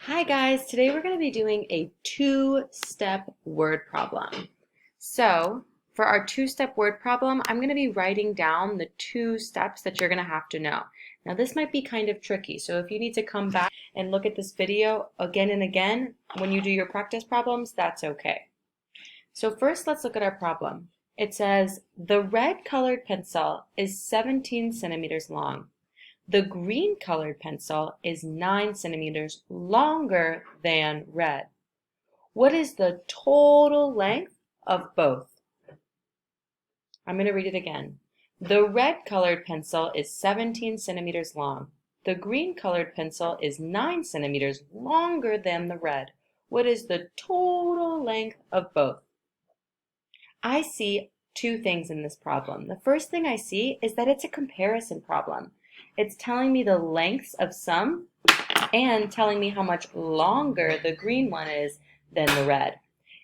Hi guys, today we're going to be doing a two-step word problem. So for our two-step word problem, I'm going to be writing down the two steps that you're going to have to know. Now this might be kind of tricky, so if you need to come back and look at this video again and again when you do your practice problems, that's okay. So first let's look at our problem. It says the red colored pencil is 17 centimeters long. The green colored pencil is 9 centimeters longer than red. What is the total length of both? I'm going to read it again. The red colored pencil is 17 centimeters long. The green colored pencil is 9 centimeters longer than the red. What is the total length of both? I see two things in this problem. The first thing I see is that it's a comparison problem. It's telling me the lengths of some and telling me how much longer the green one is than the red.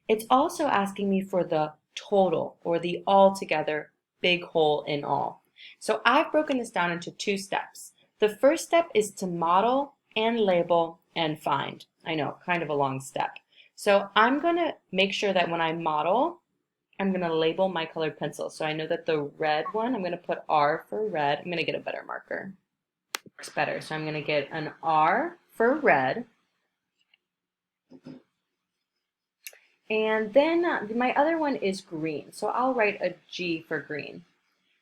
It's also asking me for the total or the altogether, big whole in all. So I've broken this down into two steps. The first step is to model and label and find. I know, kind of a long step. So I'm going to make sure that when I model, I'm going to label my colored pencil. So I know that the red one, I'm going to put R for red. I'm going to get a better marker. Works better. So I'm going to get an R for red. And then my other one is green. So I'll write a G for green.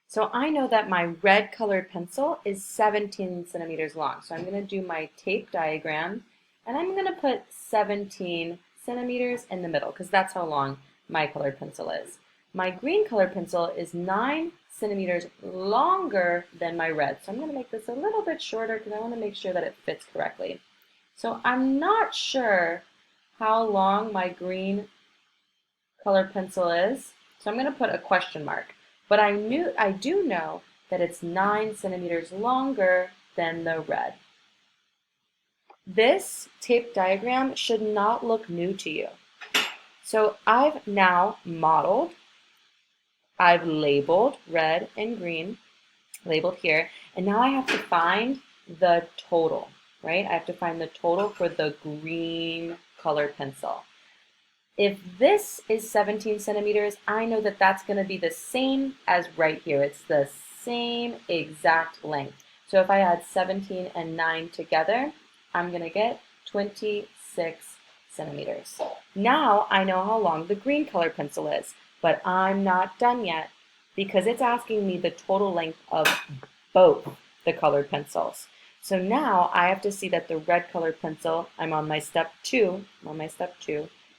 So I know that my red colored pencil is 17 centimeters long. So I'm going to do my tape diagram and I'm going to put 17 centimeters in the middle because that's how long my colored pencil is. My green colored pencil is 9 centimeters longer than my red. So I'm going to make this a little bit shorter because I want to make sure that it fits correctly. So I'm not sure how long my green colored pencil is. So I'm going to put a question mark. But I do know that it's 9 centimeters longer than the red. This tape diagram should not look new to you. So I've now modeled, I've labeled red and green, labeled here, and now I have to find the total, right? I have to find the total for the green colored pencil. If this is 17 centimeters, I know that that's going to be the same as right here. It's the same exact length. So if I add 17 and 9 together, I'm going to get 26 centimeters. Now I know how long the green colored pencil is, but I'm not done yet because it's asking me the total length of both the colored pencils. So now I have to see that the red colored pencil, I'm on my step 2,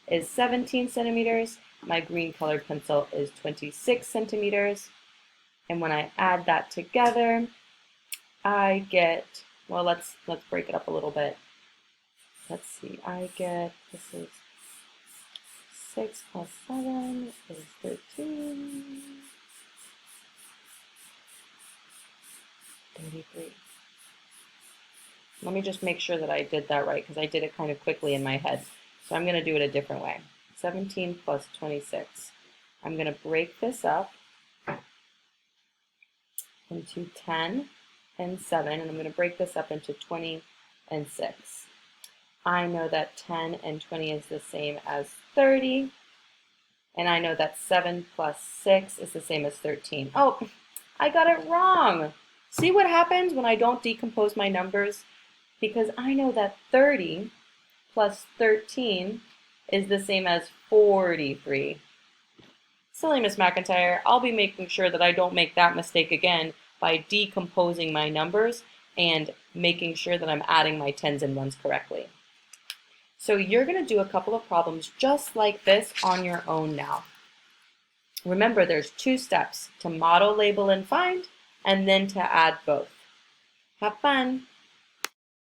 is 17 centimeters. My green colored pencil is 26 centimeters. And when I add that together, I get, well, let's break it up a little bit. Let's see, I get, this is 6 plus 7 is 13, 33. Let me just make sure that I did that right because I did it kind of quickly in my head. So I'm going to do it a different way. 17 plus 26. I'm going to break this up into 10 and 7, and I'm going to break this up into 20 and 6. I know that 10 and 20 is the same as 30, and I know that 7 plus 6 is the same as 13. Oh, I got it wrong. See what happens when I don't decompose my numbers? Because I know that 30 plus 13 is the same as 43. Silly Miss McIntyre, I'll be making sure that I don't make that mistake again by decomposing my numbers and making sure that I'm adding my tens and ones correctly. So you're going to do a couple of problems just like this on your own now. Remember, there's two steps: to model, label, and find, and then to add both. Have fun!